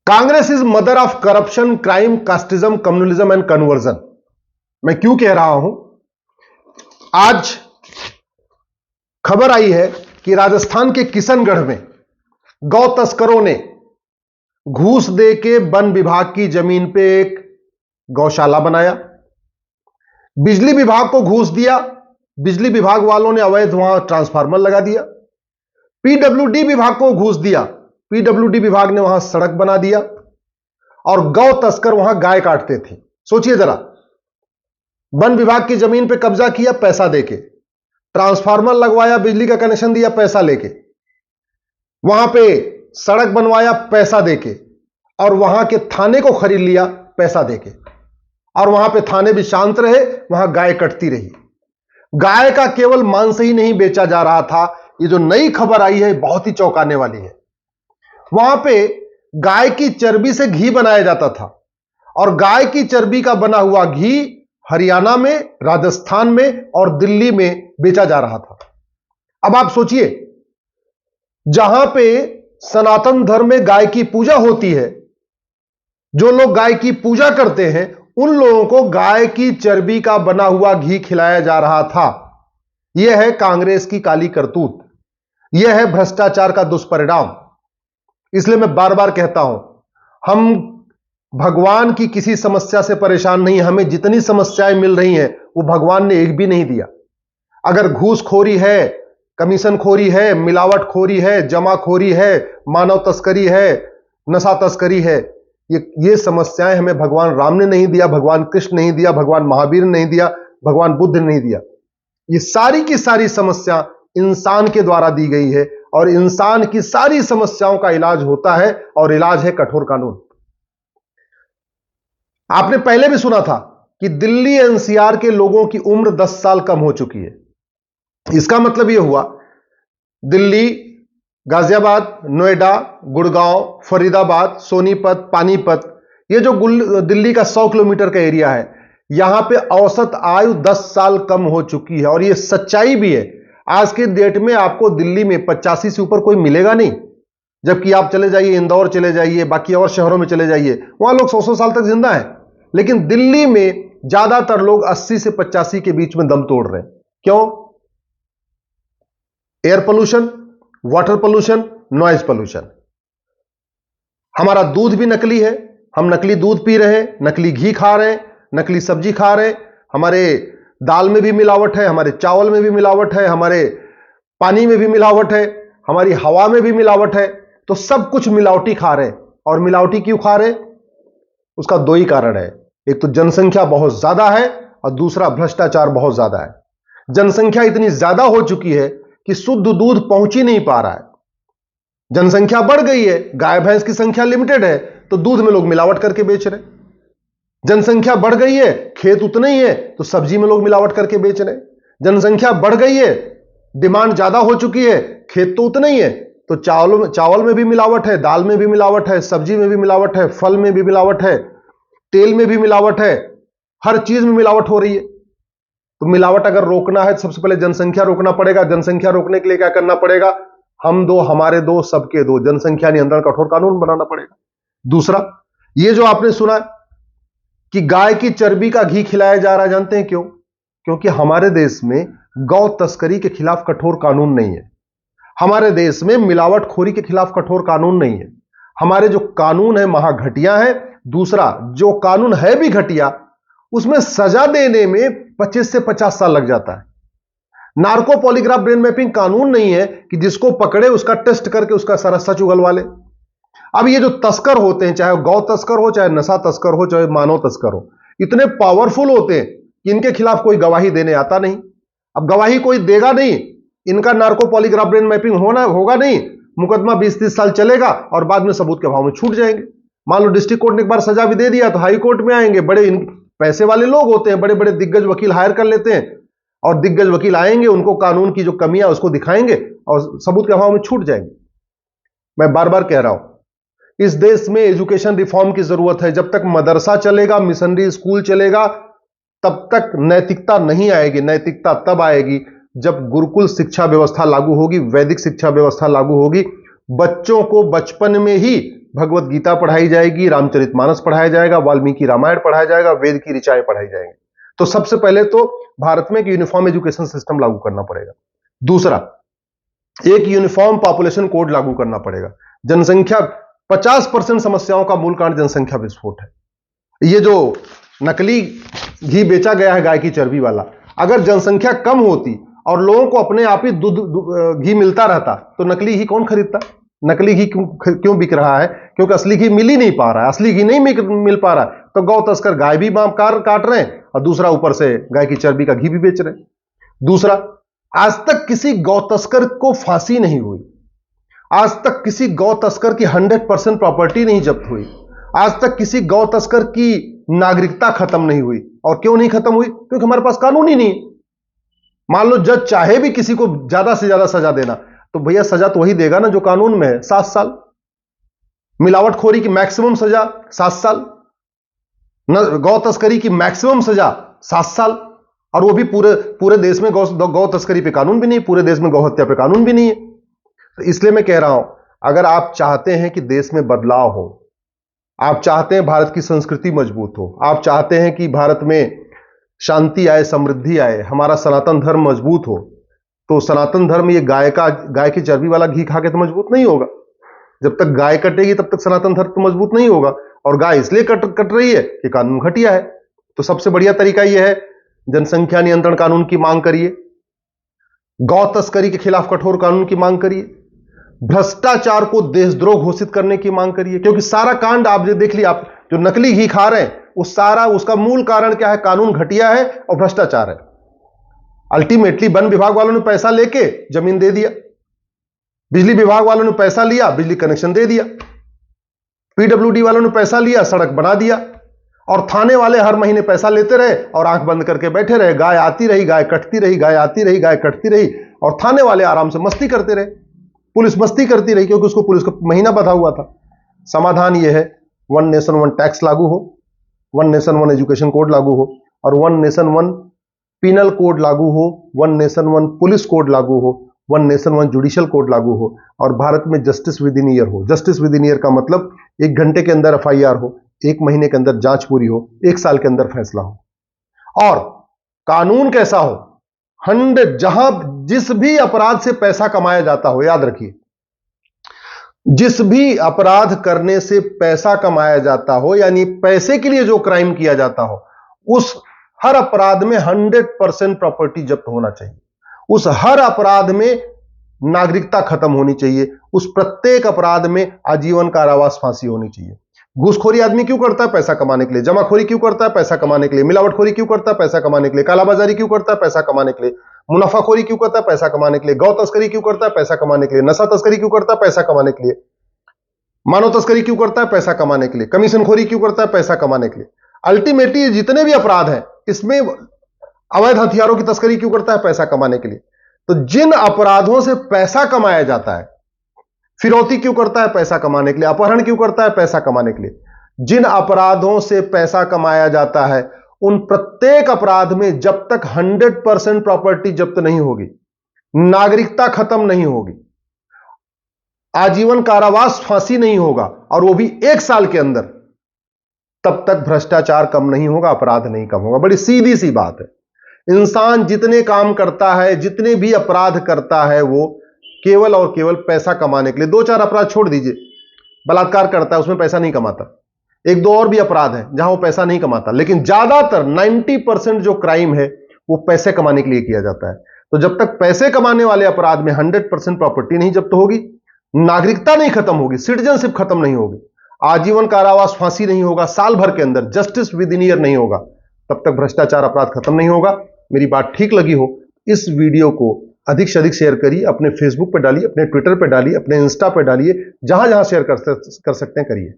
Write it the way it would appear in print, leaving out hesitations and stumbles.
Congress is mother of corruption, crime, casteism, communalism and conversion. मैं क्यों कह रहा हूं? आज खबर आई है कि राजस्थान के किशनगढ़ में गौ तस्करों ने घूस दे के वन विभाग की जमीन पे एक गौशाला बनाया। बिजली विभाग को घूस दिया, बिजली विभाग वालों ने अवैध वहां ट्रांसफार्मर लगा दिया। पीडब्ल्यूडी विभाग को घूस दिया, पीडब्ल्यूडी विभाग ने वहां सड़क बना दिया और गौ तस्कर वहां गाय काटते थे। सोचिए जरा, वन विभाग की जमीन पे कब्जा किया पैसा देके, ट्रांसफार्मर लगवाया, बिजली का कनेक्शन दिया पैसा लेके, वहां पे सड़क बनवाया पैसा देके, और वहां के थाने को खरीद लिया पैसा देके, और वहां पे थाने भी शांत रहे, वहां गाय कटती रही। गाय का केवल मांस ही नहीं बेचा जा रहा था। ये जो नई खबर आई है बहुत ही चौंकाने वाली है। वहां पे गाय की चर्बी से घी बनाया जाता था और गाय की चर्बी का बना हुआ घी हरियाणा में, राजस्थान में और दिल्ली में बेचा जा रहा था। अब आप सोचिए, जहां पे सनातन धर्म में गाय की पूजा होती है, जो लोग गाय की पूजा करते हैं, उन लोगों को गाय की चर्बी का बना हुआ घी खिलाया जा रहा था। यह है कांग्रेस की काली करतूत, यह है भ्रष्टाचार का दुष्परिणाम। इसलिए मैं बार बार कहता हूं, हम भगवान की किसी समस्या से परेशान नहीं। हमें जितनी समस्याएं मिल रही हैं वो भगवान ने एक भी नहीं दिया। अगर घूसखोरी है, कमीशनखोरी है, मिलावटखोरी है, जमाखोरी है, मानव तस्करी है, नशा तस्करी है, ये समस्याएं हमें भगवान राम ने नहीं दिया, भगवान कृष्ण नहीं दिया, भगवान महावीर ने नहीं दिया, भगवान बुद्ध ने नहीं दिया। ये सारी की सारी समस्या इंसान के द्वारा दी गई है और इंसान की सारी समस्याओं का इलाज होता है और इलाज है कठोर कानून। आपने पहले भी सुना था कि दिल्ली एनसीआर के लोगों की उम्र 10 साल कम हो चुकी है। इसका मतलब यह हुआ, दिल्ली, गाजियाबाद, नोएडा, गुड़गांव, फरीदाबाद, सोनीपत, पानीपत, ये जो दिल्ली का 100 किलोमीटर का एरिया है, यहां पे औसत आयु 10 साल कम हो चुकी है। और यह सच्चाई भी है। आज के डेट में आपको दिल्ली में 85 से ऊपर कोई मिलेगा नहीं, जबकि आप चले जाइए इंदौर, चले जाइए बाकी और शहरों में चले जाइए, वहां लोग 100 साल तक जिंदा हैं। लेकिन दिल्ली में ज्यादातर लोग 80 से 85 के बीच में दम तोड़ रहे हैं। क्यों? Air pollution, water pollution, noise pollution. हमारा दूध भी नकली है, हम नकली दूध पी रहे हैं, नकली घी खा रहे हैं, नकली सब्जी खा रहे हैं, हमारे दाल में भी मिलावट है, हमारे चावल में भी मिलावट है, हमारे पानी में भी मिलावट है, हमारी हवा में भी मिलावट है। तो सब कुछ मिलावटी खा रहे हैं। और मिलावटी क्यों खा रहे हैं? उसका दो ही कारण है। एक तो जनसंख्या बहुत ज्यादा है और दूसरा भ्रष्टाचार बहुत ज्यादा है। जनसंख्या इतनी ज्यादा हो चुकी है कि शुद्ध दूध पहुंच ही नहीं पा रहा है। जनसंख्या बढ़ गई है, गाय भैंस की संख्या लिमिटेड है, तो दूध में लोग मिलावट करके बेच रहे हैं। जनसंख्या बढ़ गई है, खेत उतने ही है, तो सब्जी में लोग मिलावट करके बेच रहे हैं। जनसंख्या बढ़ गई है, डिमांड ज्यादा हो चुकी है, खेत तो उतने ही है, तो चावल में भी मिलावट है, दाल में भी मिलावट है, सब्जी में भी मिलावट है, फल में भी मिलावट है, तेल में भी मिलावट है, हर चीज में मिलावट हो रही है। तो मिलावट अगर रोकना है तो सबसे पहले जनसंख्या रोकना पड़ेगा। जनसंख्या रोकने के लिए क्या करना पड़ेगा? हम दो, हमारे दो, सबके दो, जनसंख्या नियंत्रण कठोर कानून बनाना पड़ेगा। दूसरा, ये जो आपने सुना कि गाय की चर्बी का घी खिलाया जा रहा है, जानते हैं क्यों? क्योंकि हमारे देश में गौ तस्करी के खिलाफ कठोर कानून नहीं है। हमारे देश में मिलावटखोरी के खिलाफ कठोर कानून नहीं है। हमारे जो कानून है महा घटिया है। दूसरा, जो कानून है भी घटिया, उसमें सजा देने में 25 से 50 साल लग जाता है। नार्को पॉलीग्राफ ब्रेन मैपिंग कानून नहीं है कि जिसको पकड़े उसका टेस्ट करके उसका सारा सच उगलवा ले। अब ये जो तस्कर होते हैं, चाहे गौ तस्कर हो, चाहे नशा तस्कर हो, चाहे मानव तस्कर हो, इतने पावरफुल होते हैं कि इनके खिलाफ कोई गवाही देने आता नहीं। अब गवाही कोई देगा नहीं, इनका नार्को पॉलीग्राफ ब्रेन मैपिंग होगा नहीं, मुकदमा 20-30 साल चलेगा और बाद में सबूत के अभाव में छूट जाएंगे। मान लो डिस्ट्रिक्ट कोर्ट ने एक बार सजा भी दे दिया तो हाई कोर्ट में आएंगे, बड़े पैसे वाले लोग होते हैं, बड़े बड़े दिग्गज वकील हायर कर लेते हैं और दिग्गज वकील आएंगे, उनको कानून की जो कमियां उसको दिखाएंगे और सबूत के अभाव में छूट जाएंगे। मैं बार बार कह रहा हूं, इस देश में एजुकेशन रिफॉर्म की जरूरत है। जब तक मदरसा चलेगा, मिशनरी स्कूल चलेगा, तब तक नैतिकता नहीं आएगी। नैतिकता तब आएगी जब गुरुकुल शिक्षा व्यवस्था लागू होगी, वैदिक शिक्षा व्यवस्था लागू होगी। बच्चों को बचपन में ही भगवत गीता पढ़ाई जाएगी, रामचरितमानस पढ़ाया जाएगा, वाल्मीकि रामायण पढ़ाया जाएगा, वेद की ऋचाएं पढ़ाई जाएंगी। तो सबसे पहले तो भारत में एक यूनिफॉर्म एजुकेशन सिस्टम लागू करना पड़ेगा। दूसरा, एक यूनिफॉर्म पॉपुलेशन कोड लागू करना पड़ेगा। जनसंख्या 50% समस्याओं का मूल कारण जनसंख्या विस्फोट है। ये जो नकली घी बेचा गया है गाय की चर्बी वाला, अगर जनसंख्या कम होती और लोगों को अपने आप ही घी मिलता रहता तो नकली घी कौन खरीदता? नकली घी क्यों बिक रहा है? क्योंकि असली घी मिल ही नहीं पा रहा है, असली घी नहीं मिल पा रहा है, तो गौ तस्कर गाय भी काट रहे हैं और दूसरा ऊपर से गाय की चर्बी का घी भी बेच रहे हैं। दूसरा, आज तक किसी गौ तस्कर को फांसी नहीं हुई, आज तक किसी गौ तस्कर की 100% प्रॉपर्टी नहीं जब्त हुई, आज तक किसी गौ तस्कर की नागरिकता खत्म नहीं हुई। और क्यों नहीं खत्म हुई? क्योंकि हमारे पास कानून ही नहीं है। मान लो जज चाहे भी किसी को ज्यादा से ज्यादा सजा देना, तो भैया सजा तो वही देगा ना जो कानून में है, 7 साल। मिलावटखोरी की मैक्सिमम सजा 7 साल, गौ तस्करी की मैक्सिमम सजा 7 साल, और वो भी पूरे देश में गौ तस्करी पे कानून भी नहीं, पूरे देश में गौ हत्या पे कानून भी नहीं है। तो इसलिए मैं कह रहा हूं, अगर आप चाहते हैं कि देश में बदलाव हो, आप चाहते हैं भारत की संस्कृति मजबूत हो, आप चाहते हैं कि भारत में शांति आए, समृद्धि आए, हमारा सनातन धर्म मजबूत हो, तो सनातन धर्म ये गाय की चर्बी वाला घी खा के तो मजबूत नहीं होगा। जब तक गाय कटेगी तब तक सनातन धर्म तो मजबूत नहीं होगा। और गाय इसलिए कट रही है कि कानून घटिया है। तो सबसे बढ़िया तरीका यह है, जनसंख्या नियंत्रण कानून की मांग करिए, गौ तस्करी के खिलाफ कठोर कानून की मांग करिए, भ्रष्टाचार को देशद्रोह घोषित करने की मांग करिए। क्योंकि सारा कांड आप जो देख लिया, आप जो नकली घी खा रहे हैं, उसका मूल कारण क्या है? कानून घटिया है और भ्रष्टाचार है। अल्टीमेटली वन विभाग वालों ने पैसा लेके जमीन दे दिया, बिजली विभाग वालों ने पैसा लिया, बिजली कनेक्शन दे दिया, पीडब्ल्यूडी वालों ने पैसा लिया, सड़क बना दिया, और थाने वाले हर महीने पैसा लेते रहे और आंख बंद करके बैठे रहे। गाय आती रही, गाय कटती रही, गाय आती रही, गाय कटती रही, और थाने वाले आराम से मस्ती करते रहे, पुलिस मस्ती करती रही, क्योंकि उसको पुलिस का महीना बंधा हुआ था। समाधान यह है, 1 नेशन 1 टैक्स लागू हो, 1 नेशन 1 एजुकेशन कोड लागू हो, और 1 नेशन 1 पिनल कोड लागू हो, 1 नेशन 1 पुलिस कोड लागू हो, 1 नेशन 1 जुडिशियल कोड लागू हो, और भारत में जस्टिस विद इन ईयर हो। जस्टिस विद इन ईयर का मतलब 1 घंटे के अंदर FIR हो, 1 महीने के अंदर जांच पूरी हो, 1 साल के अंदर फैसला हो। और कानून कैसा हो? 100 जहां जिस भी अपराध से पैसा कमाया जाता हो, याद रखिए, जिस भी अपराध करने से पैसा कमाया जाता हो, यानी पैसे के लिए जो क्राइम किया जाता हो, उस हर अपराध में 100% प्रॉपर्टी जब्त होना चाहिए। उस हर अपराध में नागरिकता खत्म होनी चाहिए। उस प्रत्येक अपराध में आजीवन कारावास, फांसी होनी चाहिए। घूसखोरी आदमी क्यों करता है? पैसा कमाने के लिए। जमाखोरी क्यों करता है? पैसा कमाने के लिए। मिलावटखोरी क्यों करता है? पैसा कमाने के लिए। कालाबाजारी क्यों करता है? पैसा कमाने के लिए। मुनाफाखोरी क्यों करता है? पैसा कमाने के लिए। गौ तस्करी क्यों करता है? पैसा कमाने के लिए। नशा तस्करी क्यों करता है? पैसा कमाने के लिए। मानव तस्करी क्यों करता है? पैसा कमाने के लिए। कमीशनखोरी क्यों करता है? पैसा कमाने के लिए। अल्टीमेटली जितने भी अपराध हैं, इसमें अवैध हथियारों की तस्करी क्यों करता है? पैसा कमाने के लिए। तो जिन अपराधों से पैसा कमाया जाता है, फिरौती क्यों करता है? पैसा कमाने के लिए। अपहरण क्यों करता है? पैसा कमाने के लिए। जिन अपराधों से पैसा कमाया जाता है, उन प्रत्येक अपराध में जब तक 100% प्रॉपर्टी जब्त नहीं होगी, नागरिकता खत्म नहीं होगी, आजीवन कारावास, फांसी नहीं होगा, और वो भी 1 साल के अंदर, तब तक भ्रष्टाचार कम नहीं होगा, अपराध नहीं कम होगा। बड़ी सीधी सी बात है। इंसान जितने काम करता है, जितने भी अपराध करता है, वो केवल और केवल पैसा कमाने के लिए। 2-4 अपराध छोड़ दीजिए, बलात्कार करता है, उसमें पैसा नहीं कमाता। 1-2 और भी अपराध है जहां वो पैसा नहीं कमाता, लेकिन ज्यादातर 90% जो क्राइम है वो पैसे कमाने के लिए किया जाता है। तो जब तक पैसे कमाने वाले अपराध में 100% प्रॉपर्टी नहीं जब्त होगी, नागरिकता नहीं खत्म होगी, सिटीजनशिप खत्म नहीं होगी, आजीवन कारावास, फांसी नहीं होगा, साल भर के अंदर जस्टिस विद इन ईयर नहीं होगा, तब तक भ्रष्टाचार अपराध खत्म नहीं होगा। मेरी बात ठीक लगी हो, इस वीडियो को अधिक से अधिक शेयर करिए, अपने फेसबुक पे डालिए, अपने ट्विटर पे डालिए, अपने इंस्टा पे डालिए, जहां जहां शेयर कर सकते हैं करिए।